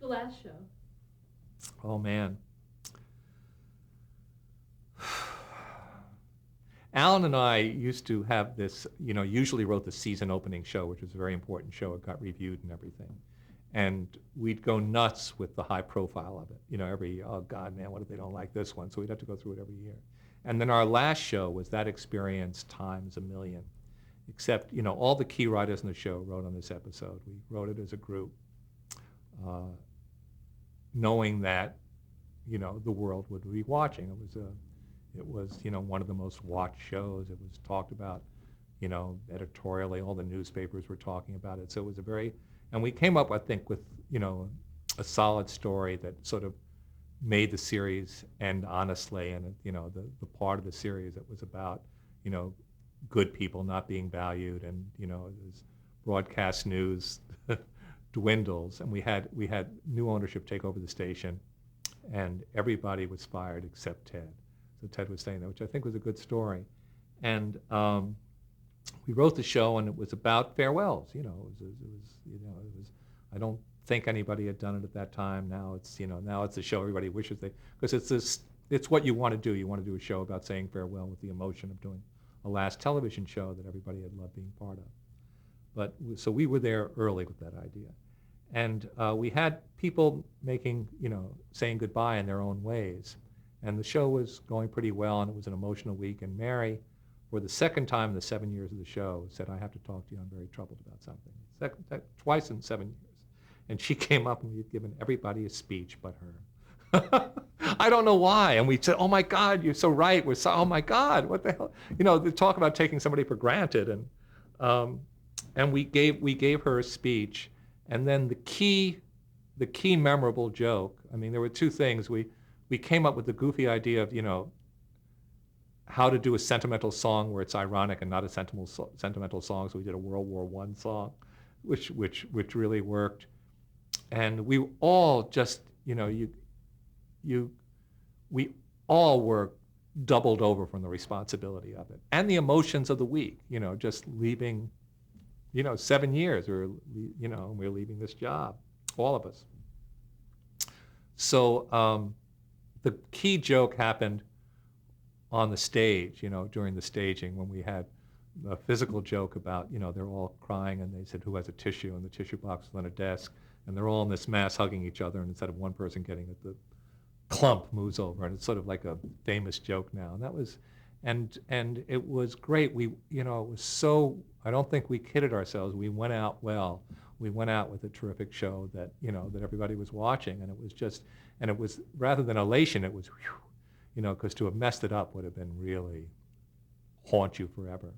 The last show. Oh, man. Alan and I used to have this, usually wrote the season opening show, which was a very important show. It got reviewed and everything. And we'd go nuts with the high profile of it. Oh God, man, what if they don't like this one? So we'd have to go through it every year. And then our last show was that experience times a million. Except, all the key writers in the show wrote on this episode. We wrote it as a group, knowing that, the world would be watching. It was one of the most watched shows. It was talked about, editorially. All the newspapers were talking about it. So it was and we came up, I think, with, a solid story that sort of made the series end honestly. And, the part of the series that was about, good people not being valued, and, as broadcast news dwindles. And we had new ownership take over the station, and everybody was fired except Ted. So Ted was saying that, which I think was a good story. And we wrote the show, and it was about farewells. I don't think anybody had done it at that time. Now it's a show everybody wishes because it's what you want to do. You want to do a show about saying farewell with the emotion of doing a last television show that everybody had loved being part of. So we were there early with that idea. And we had people saying goodbye in their own ways. And the show was going pretty well, and it was an emotional week. And Mary, for the second time in the 7 years of the show, said, "I have to talk to you. I'm very troubled about something." Twice in 7 years. And she came up, and we had given everybody a speech but her. I don't know why. And we said, "Oh my God, you're so right. Oh my God, what the hell?" They talk about taking somebody for granted. And we gave her a speech. And then the key memorable joke, there were two things. We came up with the goofy idea of, how to do a sentimental song where it's ironic and not a sentimental song. So we did a World War I song, which really worked. And we all just, we all were doubled over from the responsibility of it and the emotions of the week, just leaving, 7 years, or, we're leaving this job, all of us. So the key joke happened on the stage, during the staging, when we had a physical joke about, they're all crying, and they said, "Who has a tissue?" And the tissue box was on a desk, and they're all in this mass hugging each other, and instead of one person getting it, the clump moves over, and it's sort of like a famous joke now. And that was, and it was great. It was so, I don't think we kidded ourselves. We went out well. We went out with a terrific show that, that everybody was watching, and it was rather than elation, it was, whew, because to have messed it up would have been really haunt you forever.